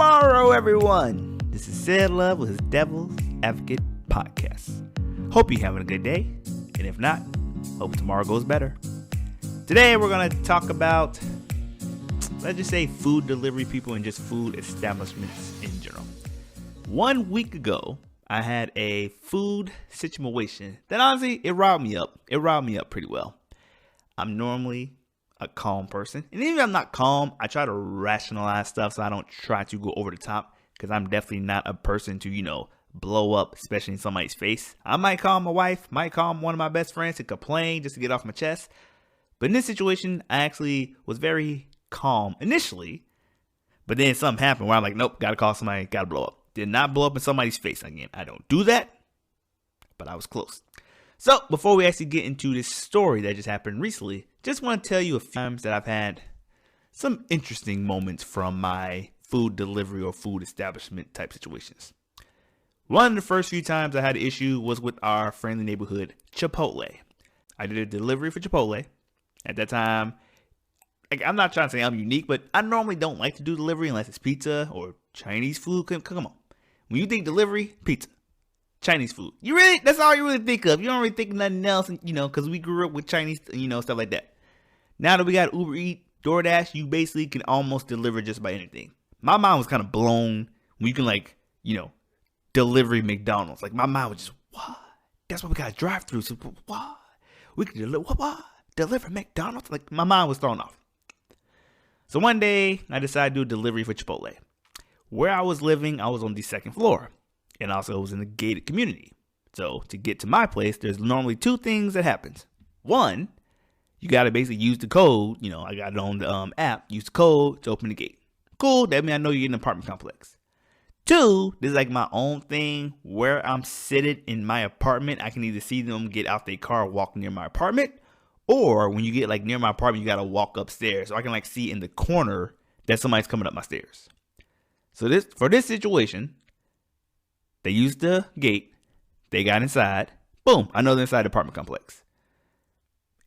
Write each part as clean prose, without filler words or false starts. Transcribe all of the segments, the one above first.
tomorrow, everyone. This is CedLove with his Devil's Advocate podcast. Hope you're having a good day, and if not, hope tomorrow goes better. Today, we're going to talk about, let's just say, food delivery people and just food establishments in general. 1 week ago, I had a food situation that honestly, it riled me up. It riled me up pretty well. I'm normally a calm person. And even if I'm not calm, I try to rationalize stuff so I don't try to go over the top, because I'm definitely not a person to, blow up, especially in somebody's face. I might call my wife, might call one of my best friends to complain just to get off my chest. But in this situation, I actually was very calm initially. But then something happened where I'm like, nope, gotta call somebody, gotta blow up. Did not blow up in somebody's face again. I don't do that, but I was close. So before we actually get into this story that just happened recently, just want to tell you a few times that I've had some interesting moments from my food delivery or food establishment type situations. One of the first few times I had an issue was with our friendly neighborhood, Chipotle. I did a delivery for Chipotle. At that time, I'm not trying to say I'm unique, but I normally don't like to do delivery unless it's pizza or Chinese food. Come on. When you think delivery, pizza, Chinese food. That's all you really think of. You don't really think of nothing else, because we grew up with Chinese, stuff like that. Now that we got Uber Eats, DoorDash, you basically can almost deliver just about anything. My mind was kind of blown when you can delivery McDonald's. Like my mind was just, what? That's why we got to drive through. So what? We can deliver McDonald's? Like my mind was thrown off. So one day I decided to do a delivery for Chipotle. Where I was living, I was on the second floor, and also it was in a gated community. So to get to my place, there's normally two things that happens. One, you got to basically use the code. I got it on the app. Use the code to open the gate. Cool. That means I know you're in an apartment complex. Two, this is like my own thing where I'm sitting in my apartment. I can either see them get out their car, walk near my apartment, or when you get near my apartment, you got to walk upstairs. So I can see in the corner that somebody's coming up my stairs. So for this situation, they used the gate. They got inside. Boom. I know they're inside the apartment complex.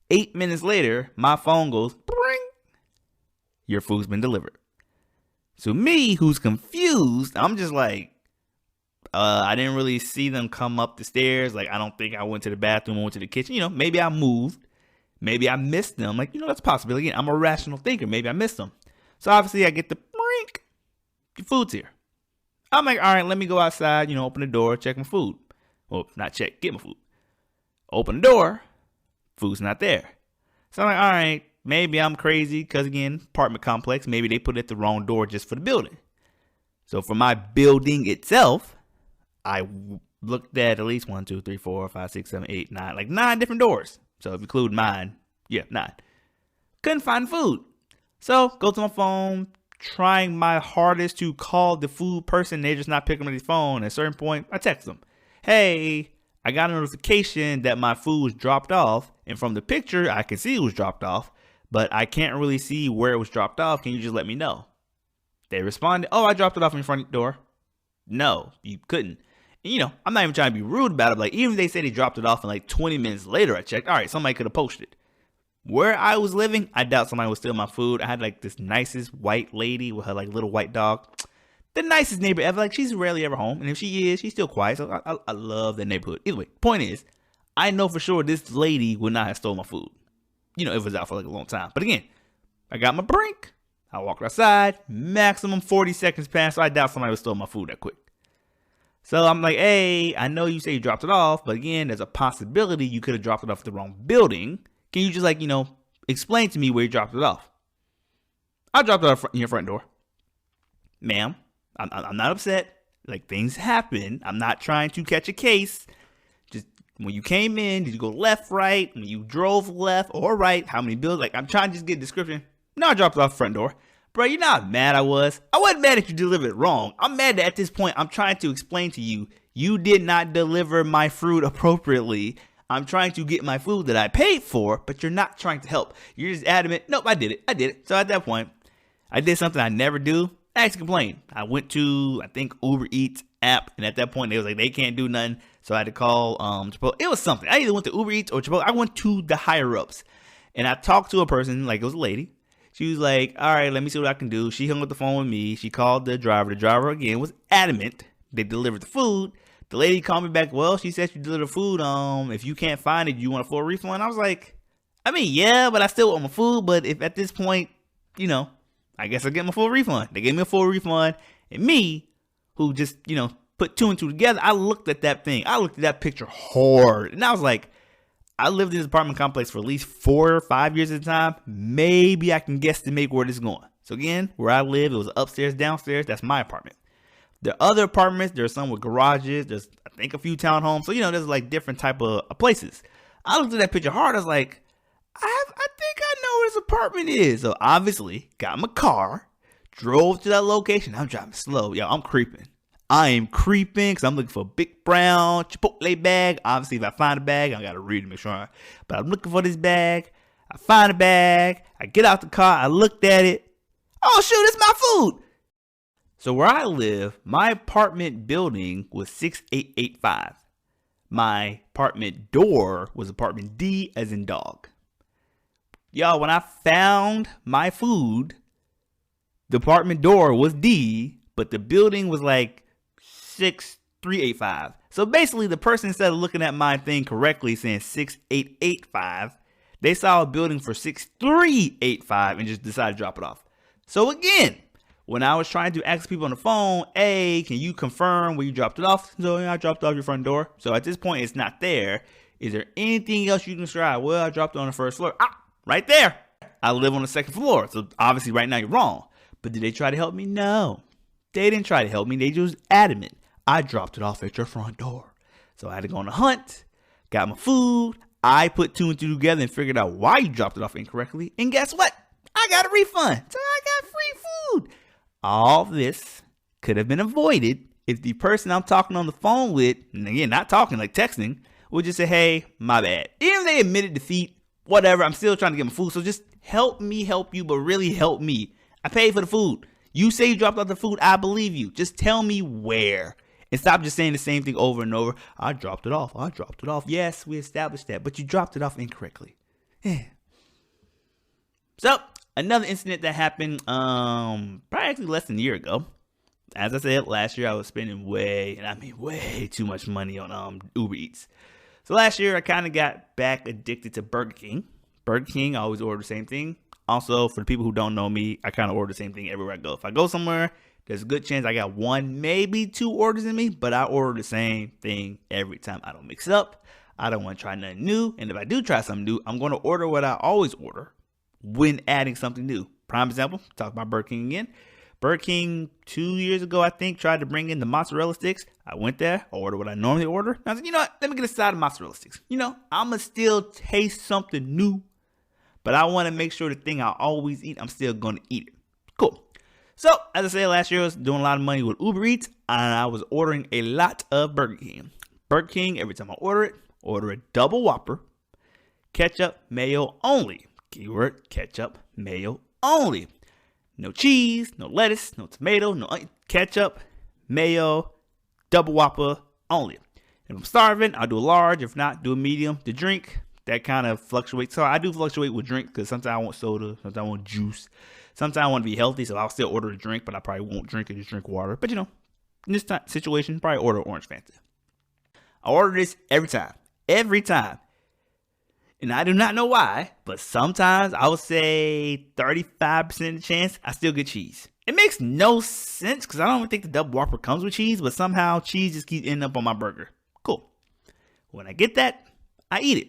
8 minutes later, my phone goes, bring. Your food's been delivered. So me, who's confused, I'm just like, I didn't really see them come up the stairs. I don't think I went to the bathroom or went to the kitchen. Maybe I moved. Maybe I missed them. That's a possibility. Again, I'm a rational thinker. Maybe I missed them. So obviously I get the brink. Your food's here. I'm like, all right, let me go outside, open the door, check my food. Well, not check, get my food. Open the door, food's not there. So I'm like, all right, maybe I'm crazy because, again, apartment complex, maybe they put it at the wrong door just for the building. So for my building itself, I looked at least 1, 2, 3, 4, 5, 6, 7, 8, 9, 9 different doors. So if you include mine, 9. Couldn't find food. So go to my phone, trying my hardest to call the food person. They're just not picking up his phone. At a certain point, I text them, hey, I got a notification that my food was dropped off. And from the picture, I can see it was dropped off, but I can't really see where it was dropped off. Can you just let me know? They responded, oh, I dropped it off in front of the door. No, you couldn't. And, I'm not even trying to be rude about it. Even if they say they dropped it off and 20 minutes later, I checked. All right, somebody could have posted. Where I was living, I doubt somebody would steal my food. I had this nicest white lady with her little white dog. The nicest neighbor ever. She's rarely ever home. And if she is, she's still quiet. So I love that neighborhood. Either way, point is, I know for sure this lady would not have stolen my food. If it was out for a long time. But again, I got my brink. I walked outside. Maximum 40 seconds passed. So I doubt somebody would steal my food that quick. So I'm like, hey, I know you say you dropped it off. But again, there's a possibility you could have dropped it off at the wrong building. Can you just explain to me where you dropped it off? I dropped it off in your front door. Ma'am, I'm not upset. Things happen. I'm not trying to catch a case. Just when you came in, did you go left, right? When you drove left or right, how many buildings? I'm trying to just get a description. No, I dropped it off the front door. Bro, you know how mad I was? I wasn't mad that you delivered it wrong. I'm mad that at this point, I'm trying to explain to you, you did not deliver my fruit appropriately. I'm trying to get my food that I paid for, but you're not trying to help. You're just adamant. Nope, I did it. So at that point, I did something I never do. I actually complained. I went to, I think, Uber Eats app, and at that point, they was like, they can't do nothing. So I had to call Chipotle. It was something. I either went to Uber Eats or Chipotle. I went to the higher ups, and I talked to a person, it was a lady. She was like, all right, let me see what I can do. She hung up the phone with me. She called the driver. The driver, again, was adamant they delivered the food. The lady called me back. Well, she said she delivered the food. If you can't find it, you want a full refund? I was like, I mean, yeah, but I still want my food. But if at this point, I guess I'll get my full refund. They gave me a full refund. And me, who just, put two and two together, I looked at that thing. I looked at that picture hard. And I was like, I lived in this apartment complex for at least 4 or 5 years at a time. Maybe I can guesstimate where this is going. So again, where I live, it was upstairs, downstairs. That's my apartment. There are other apartments. There's some with garages. There's, I think, a few townhomes. So, there's like different type of places. I looked at that picture hard. I was like, I think I know where this apartment is. So obviously, got my car, drove to that location. I'm driving slow. Yo, I'm creeping. I am creeping because I'm looking for a big brown Chipotle bag. Obviously, if I find a bag, I got to read to make sure. But I'm looking for this bag. I find a bag. I get out the car. I looked at it. Oh, shoot, it's my food. So where I live, my apartment building was 6885. My apartment door was apartment D as in dog. Y'all, when I found my food, the apartment door was D, but the building was like 6385. So basically, the person, instead of looking at my thing correctly saying 6885, they saw a building for 6385 and just decided to drop it off. So again, when I was trying to ask people on the phone, hey, can you confirm where you dropped it off? So I dropped off your front door. So at this point, it's not there. Is there anything else you can describe? Well, I dropped it on the first floor. Right there. I live on the second floor. So obviously right now you're wrong. But did they try to help me? No. They didn't try to help me. They just adamant. I dropped it off at your front door. So I had to go on a hunt, got my food. I put two and two together and figured out why you dropped it off incorrectly. And guess what? I got a refund. So I got free food. All this could have been avoided if the person I'm talking on the phone with, and again, not talking, like texting, would just say, hey, my bad. Even if they admitted defeat, whatever, I'm still trying to get my food. So just help me help you, but really help me. I paid for the food. You say you dropped off the food. I believe you. Just tell me where. And stop just saying the same thing over and over. I dropped it off. I dropped it off. Yes, we established that, but you dropped it off incorrectly. Yeah. So, another incident that happened probably actually less than a year ago. As I said, last year I was spending way too much money on Uber Eats. So last year I kind of got back addicted to Burger King. Burger King, I always order the same thing. Also, for the people who don't know me, I kind of order the same thing everywhere I go. If I go somewhere, there's a good chance I got one, maybe two orders in me, but I order the same thing every time. I don't mix it up. I don't want to try nothing new. And if I do try something new, I'm going to order what I always order when adding something new. Prime example, talk about Burger King again. Burger King 2 years ago, I think, tried to bring in the mozzarella sticks. I went there, I ordered what I normally order. And I said, you know what? Let me get a side of mozzarella sticks. I'm going to still taste something new, but I want to make sure the thing I always eat, I'm still going to eat it. Cool. So, as I said, last year I was doing a lot of money with Uber Eats, and I was ordering a lot of Burger King. Burger King, every time I order a double Whopper, ketchup, mayo only. Keyword, ketchup, mayo only. No cheese, no lettuce, no tomato, no onion. Ketchup, mayo, double Whopper only. If I'm starving, I'll do a large. If not, do a medium. The drink, that kind of fluctuates. So I do fluctuate with drink because sometimes I want soda, sometimes I want juice. Sometimes I want to be healthy, so I'll still order a drink, but I probably won't drink it, just drink water. But in this situation, probably order orange Fanta. I order this every time. And I do not know why, but sometimes I would say 35% of the chance I still get cheese. It makes no sense because I don't even think the double Whopper comes with cheese, but somehow cheese just keeps ending up on my burger. Cool. When I get that, I eat it.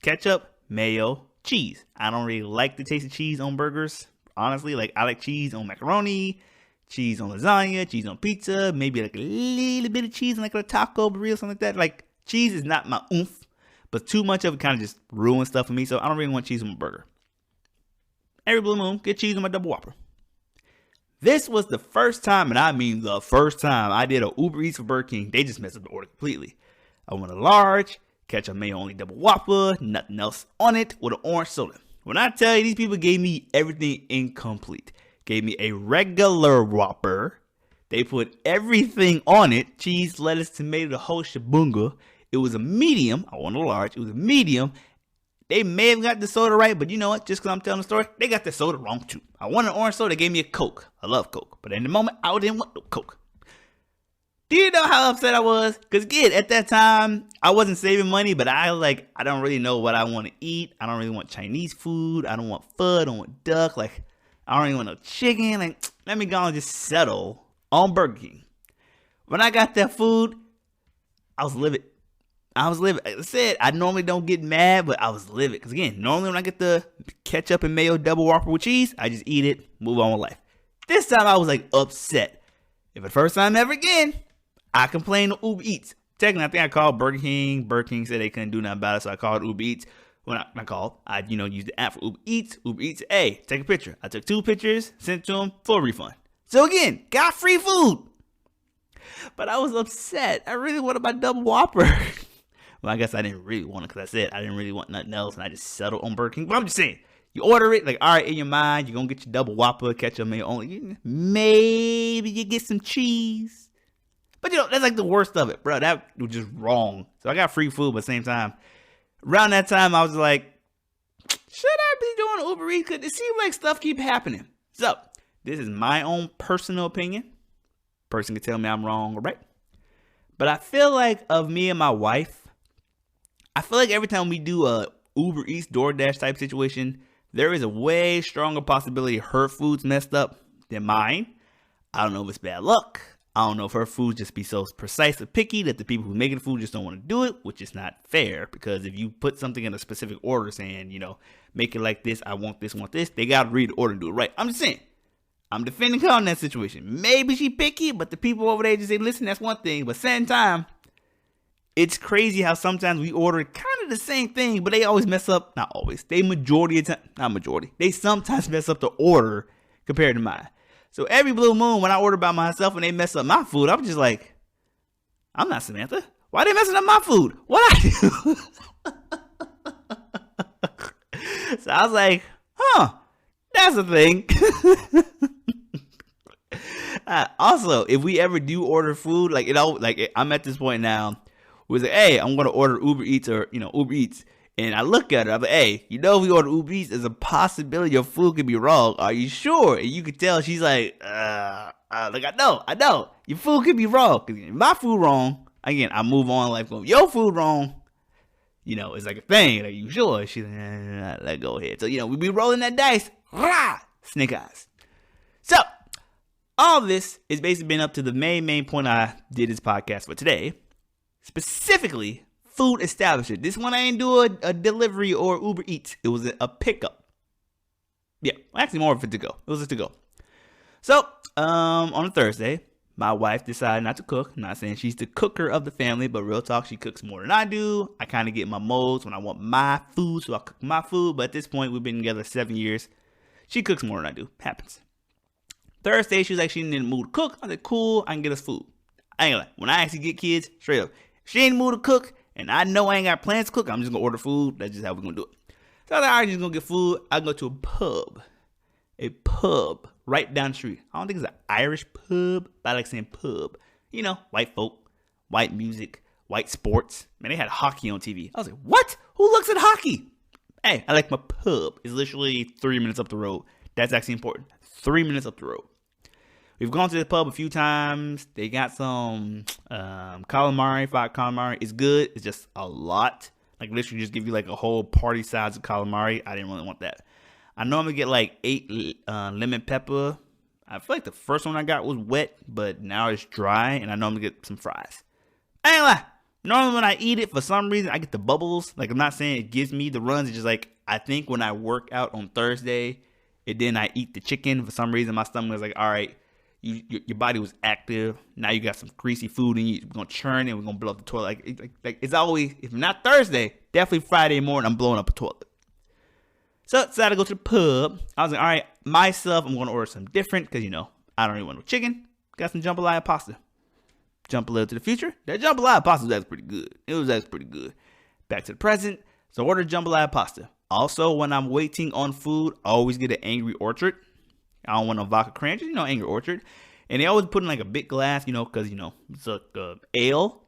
Ketchup, mayo, cheese. I don't really like the taste of cheese on burgers. Honestly, I like cheese on macaroni, cheese on lasagna, cheese on pizza, maybe like a little bit of cheese on like a taco burrito, something like that. Like, cheese is not my oomph. But too much of it kind of just ruins stuff for me, so I don't really want cheese on my burger. Every blue moon, get cheese on my double Whopper. This was the first time, and I mean the first time, I did a Uber Eats for Burger King. They just messed up the order completely. I want a large, ketchup mayo only double Whopper, nothing else on it, with an orange soda. When I tell you, these people gave me everything incomplete. Gave me a regular Whopper. They put everything on it, cheese, lettuce, tomato, the whole shabunga. It was a medium. I wanted a large. It was a medium. They may have got the soda right, but you know what? Just because I'm telling the story, they got the soda wrong too. I wanted an orange soda. They gave me a Coke. I love Coke. But in the moment, I didn't want no Coke. Do you know how upset I was? Because again, at that time, I wasn't saving money, but I don't really know what I want to eat. I don't really want Chinese food. I don't want pho. I don't want duck. Like, I don't really want no chicken. Like, let me go and just settle on Burger King. When I got that food, I was livid. Like I said, I normally don't get mad, but I was livid. Because again, normally when I get the ketchup and mayo double whopper with cheese, I just eat it, move on with life. This time I was like upset. If for the first time ever again, I complained to Uber Eats. Technically, I think I called Burger King. Burger King said they couldn't do nothing about it, so I called Uber Eats. When I called, I used the app for Uber Eats. Uber Eats, hey, take a picture. I took 2 pictures, sent it to them, full refund. So again, got free food. But I was upset. I really wanted my double whopper. Well, I guess I didn't really want it because I said I didn't really want nothing else, and I just settled on Burger King. But I'm just saying, you order it, like, all right, in your mind, you're going to get your double whopper, ketchup, mayo only. Maybe you get some cheese. But, that's like the worst of it, bro. That was just wrong. So I got free food, but at the same time, around that time, I was like, should I be doing Uber Eats? Because it seems like stuff keep happening. So, this is my own personal opinion. Person can tell me I'm wrong or right. But I feel like of me and my wife, I feel like every time we do a Uber Eats, DoorDash type situation, there is a way stronger possibility her food's messed up than mine. I don't know if it's bad luck. I don't know if her food just be so precise or picky that the people who making the food just don't want to do it, which is not fair. Because if you put something in a specific order saying, make it like this, I want this, they got to read the order and do it right. I'm just saying. I'm defending her in that situation. Maybe she picky, but the people over there just say, listen, that's one thing. But same time, it's crazy how sometimes we order kind of the same thing, but they always mess up. Not always. They majority of the time, not majority. They sometimes mess up the order compared to mine. So every blue moon, when I order by myself and they mess up my food, I'm just like, I'm not Samantha. Why they messing up my food? What I do? So I was like, that's a thing. Also, if we ever do order food, I'm at this point now, we're like, hey, I'm going to order Uber Eats or, Uber Eats. And I look at her, I'm like, hey, we order Uber Eats, there's a possibility your food could be wrong. Are you sure? And you could tell she's like, I know, your food could be wrong. Because if my food wrong, again, I move on like, well, your food wrong, it's like a thing. Like, you sure? She's like, let go ahead. So, we be rolling that dice. Rah! Snake eyes. So, all this is basically been up to the main point I did this podcast for today. Specifically, food establishment. This one I ain't do a delivery or Uber Eats. It was a pickup. Yeah, actually more of a to-go. It was a to-go. So, on a Thursday, my wife decided not to cook. I'm not saying she's the cooker of the family, but real talk, she cooks more than I do. I kind of get my modes when I want my food, so I cook my food. But at this point, we've been together 7 years. She cooks more than I do. Happens. Thursday, she was like, she didn't mood to cook. I said, cool, I can get us food. I ain't gonna lie. When I actually get kids, straight up, if she ain't mood to cook, and I know I ain't got plans to cook, I'm just gonna order food. That's just how we're gonna do it. So I was like, all right, just gonna get food. I go to a pub right down the street. I don't think it's an Irish pub, but I like saying pub. White folk, white music, white sports. Man, they had hockey on TV. I was like, what? Who looks at hockey? Hey, I like my pub. It's literally 3 minutes up the road. That's actually important. 3 minutes up the road. We've gone to the pub a few times. They got some calamari, fried calamari. It's good. It's just a lot. Like, literally just give you like a whole party size of calamari. I didn't really want that. I normally get like 8 lemon pepper. I feel like the first one I got was wet, but now it's dry. And I normally get some fries. I ain't lie. Normally when I eat it, for some reason, I get the bubbles. Like, I'm not saying it gives me the runs. It's just like, I think when I work out on Thursday, and then I eat the chicken, for some reason, my stomach was like, all right, your body was active. Now you got some greasy food and you're going to churn and we're going to blow up the toilet. Like it's always, if not Thursday, definitely Friday morning, I'm blowing up a toilet. So I decided to go to the pub. I was like, all right, myself, I'm going to order something different because, I don't really want no chicken. Got some jambalaya pasta. Jump a little to the future. That jambalaya pasta was actually pretty good. It was actually pretty good. Back to the present. So I ordered jambalaya pasta. Also, when I'm waiting on food, I always get an Angry Orchard. I don't want no vodka cran, just, Angry Orchard. And they always put in like a big glass, because, it's like ale.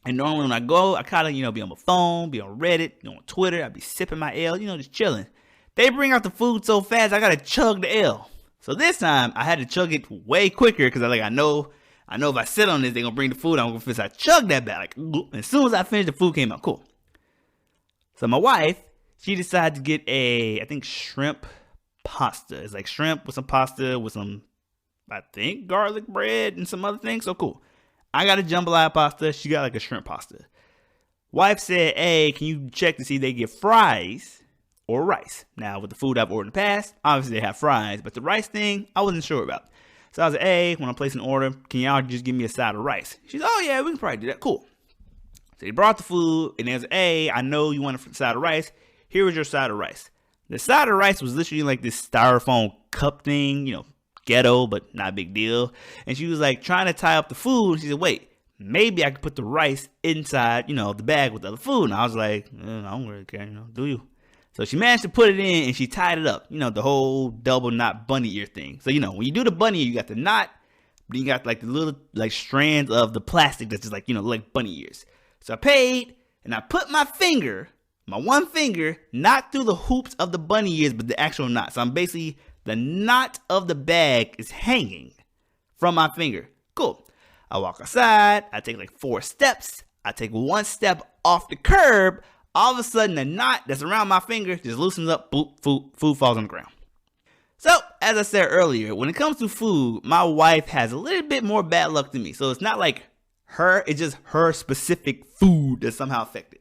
And normally when I go, I kind of, be on my phone, be on Reddit, on Twitter. I be sipping my L, just chilling. They bring out the food so fast, I got to chug the L. So this time, I had to chug it way quicker because I know if I sit on this, they're going to bring the food. I'm going to finish. I chug that back. As soon as I finished, the food came out. Cool. So my wife, she decided to get I think, shrimp pasta. It's like shrimp with some pasta with some, I think, garlic bread and some other things. So cool. I got a jambalaya pasta. She got like a shrimp pasta. Wife said, hey, can you check to see if they get fries or rice? Now, with the food I've ordered in the past, obviously they have fries. But the rice thing, I wasn't sure about. So I was like, hey, when I'm placing an order, can y'all just give me a side of rice? She's like, oh, yeah, we can probably do that. Cool. So they brought the food, and they was like, hey, I know you want a side of rice. Here was your side of rice. The side of rice was literally like this styrofoam cup thing, ghetto, but not a big deal. And she was like trying to tie up the food. She said, wait, maybe I could put the rice inside, the bag with the other food. And I was like, I don't really care, do you? So she managed to put it in and she tied it up, the whole double knot bunny ear thing. So, when you do the bunny ear, you got the knot, but you got like the little like strands of the plastic that's just like, like bunny ears. So I paid and I put my one finger, not through the hoops of the bunny ears, but the actual knot. So I'm basically, the knot of the bag is hanging from my finger. Cool. I walk outside. I take like 4 steps. I take 1 step off the curb. All of a sudden, the knot that's around my finger just loosens up. Boop, food falls on the ground. So, as I said earlier, when it comes to food, my wife has a little bit more bad luck than me. So it's not like her, it's just her specific food that's somehow affected.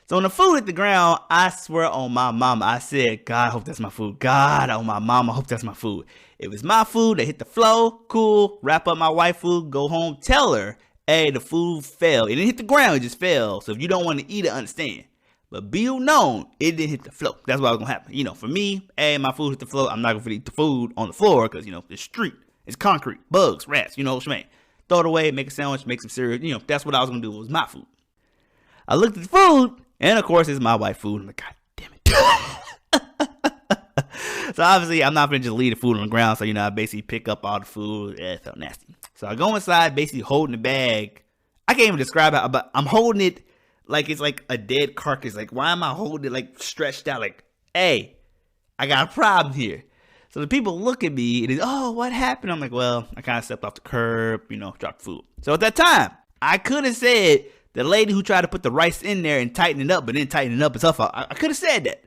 So when the food hit the ground, I swear on my mama, I said, God, I hope that's my food. God, on my mama, I hope that's my food. It was my food that hit the floor. Cool. Wrap up my wife's food. Go home. Tell her, hey, the food fell. It didn't hit the ground. It just fell. So if you don't want to eat it, understand. But be known, it didn't hit the floor. That's what's going to happen. For me, hey, my food hit the floor. I'm not going to eat the food on the floor because, it's street. It's concrete. Bugs, rats. You know what I mean? Throw it away. Make a sandwich. Make some cereal. That's what I was going to do. It was my food. I looked at the food. And of course, it's my wife's food. I'm like, God damn it. So obviously, I'm not going to just leave the food on the ground. So, I basically pick up all the food. It felt nasty. So I go inside, basically holding the bag. I can't even describe it, but I'm holding it like it's like a dead carcass. Like, why am I holding it like stretched out? Like, hey, I got a problem here. So the people look at me and oh, what happened? I'm like, well, I kind of stepped off the curb, dropped food. So at that time, I could have said, the lady who tried to put the rice in there and tighten it up, but didn't tighten it up, it's her fault. I could have said that.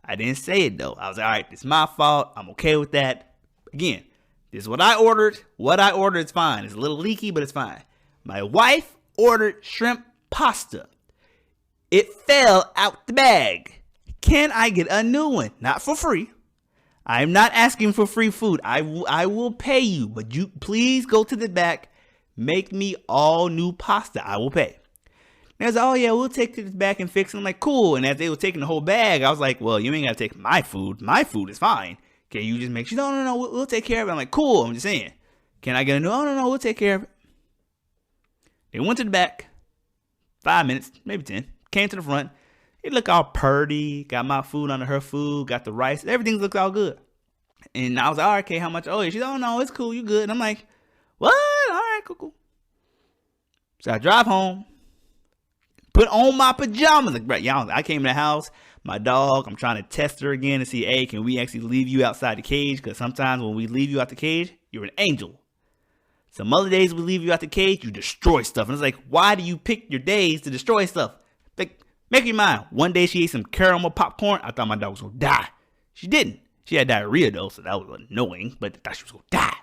I didn't say it, though. I was like, all right, it's my fault. I'm okay with that. Again, this is what I ordered. What I ordered is fine. It's a little leaky, but it's fine. My wife ordered shrimp pasta. It fell out the bag. Can I get a new one? Not for free. I'm not asking for free food. I will pay you, but you please go to the back. Make me all new pasta. I will pay. And they was like, oh yeah, we'll take this back and fix it. I'm like, cool. And as they were taking the whole bag, I was like, well, you ain't got to take my food. My food is fine. Can you just make sure? No, we'll take care of it. I'm like, cool. I'm just saying. Can I get a new? Oh, no, we'll take care of it. They went to the back. 5 minutes, maybe 10. Came to the front. It looked all purty. Got my food under her food. Got the rice. Everything looked all good. And I was like, all right, okay, how much? Oh, yeah. She's like, oh, no, it's cool. You good. And I'm like, what? All right, cool. So I drive home. Put on my pajamas. Like, right, y'all, I came in the house. My dog, I'm trying to test her again to see, hey, can we actually leave you outside the cage? Because sometimes when we leave you out the cage, you're an angel. Some other days we leave you out the cage, you destroy stuff. And it's like, why do you pick your days to destroy stuff? Like, make your mind. One day she ate some caramel popcorn. I thought my dog was going to die. She didn't. She had diarrhea, though, so that was annoying. But I thought she was going to die.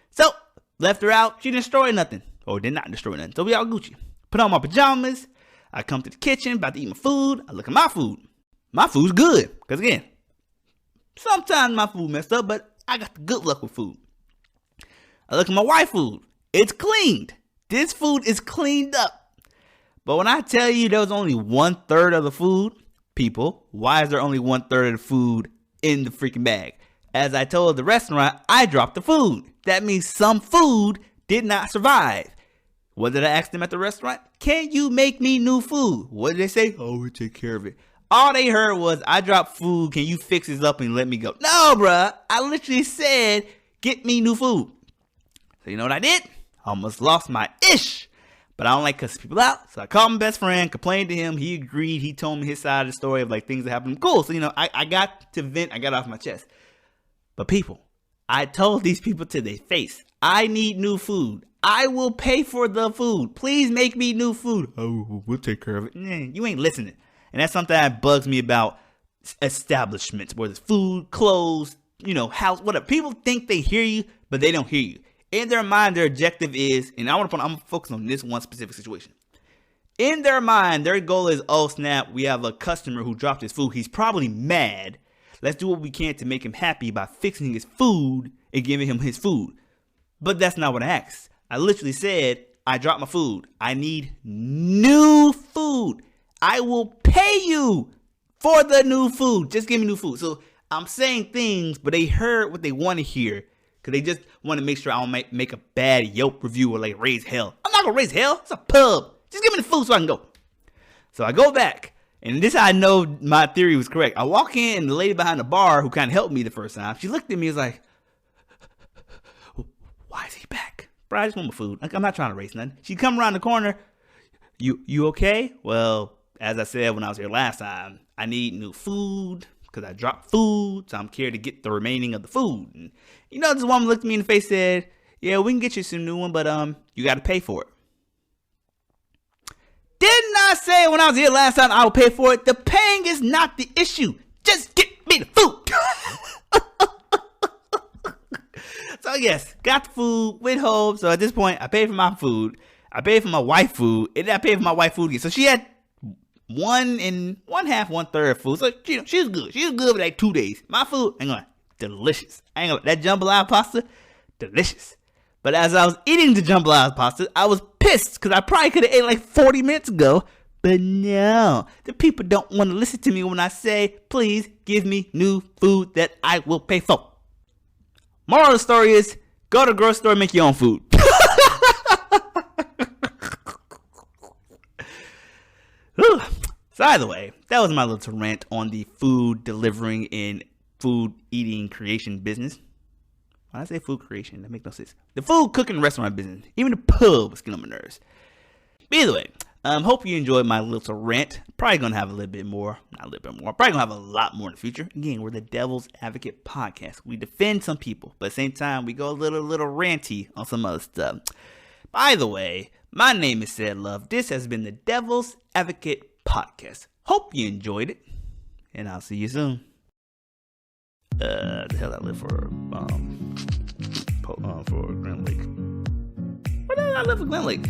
So, left her out. She didn't destroy nothing. Or did not destroy nothing. So we all Gucci. Put on my pajamas. I come to the kitchen, about to eat my food. I look at my food. My food's good. Because again, sometimes my food messed up, but I got the good luck with food. I look at my wife's food. It's cleaned. This food is cleaned up. But when I tell you there was only 1/3 of the food, people, why is there only 1/3 of the food in the freaking bag? As I told the restaurant, I dropped the food. That means some food did not survive. What did I ask them at the restaurant? Can you make me new food? What did they say? Oh, we'll take care of it. All they heard was, I dropped food. Can you fix this up and let me go? No, bruh. I literally said, get me new food. So you know what I did? I almost lost my ish. But I don't like cussing people out. So I called my best friend, complained to him. He agreed. He told me his side of the story of like things that happened. Cool. So, I got to vent. I got off my chest. But people, I told these people to their face, I need new food. I will pay for the food. Please make me new food. Oh, we'll take care of it. You ain't listening. And that's something that bugs me about establishments, whether it's food, clothes, house, whatever. People think they hear you, but they don't hear you. In their mind, their objective is, and I'm gonna focus on this one specific situation. In their mind, their goal is, oh snap, we have a customer who dropped his food. He's probably mad. Let's do what we can to make him happy by fixing his food and giving him his food. But that's not what I asked. I literally said, I dropped my food. I need new food. I will pay you for the new food. Just give me new food. So I'm saying things, but they heard what they want to hear. Because they just want to make sure I don't make a bad Yelp review or like raise hell. I'm not going to raise hell. It's a pub. Just give me the food so I can go. So I go back. And this is how I know my theory was correct. I walk in and the lady behind the bar who kind of helped me the first time, she looked at me and was like, why is he back? Bro, I just want my food. I'm not trying to raise nothing. She come around the corner. You okay? Well, as I said when I was here last time, I need new food. Because I dropped food, so I'm here to get the remaining of the food. And this woman looked at me in the face and said, yeah, we can get you some new one, but you got to pay for it. Didn't I say when I was here last time I will pay for it? The paying is not the issue. Just get me the food. So yes, got the food, went home. So at this point, I paid for my food. I paid for my wife's food, and I paid for my wife's food again. So she had 1.5 food. So she was good. She was good for like 2 days. My food, delicious. That jambalaya pasta, delicious. But as I was eating the jambalaya pasta, I was pissed because I probably could have ate like 40 minutes ago. But no, the people don't want to listen to me when I say, please give me new food that I will pay for. Moral of the story is, go to the grocery store and make your own food. So either way, that was my little rant on the food delivering and food eating creation business. When I say food creation, that makes no sense. The food cooking restaurant business, even the pub was getting on my nerves. But either way, hope you enjoyed my little rant. Probably gonna have a little bit more, not a little bit more. Probably gonna have a lot more in the future. Again, we're the Devil's Advocate podcast. We defend some people, but at the same time, we go a little ranty on some other stuff. By the way, my name is CedLove. This has been the Devil's Advocate podcast. Hope you enjoyed it, and I'll see you soon. The hell I live for Grand Lake. Where the hell I live for Grand Lake?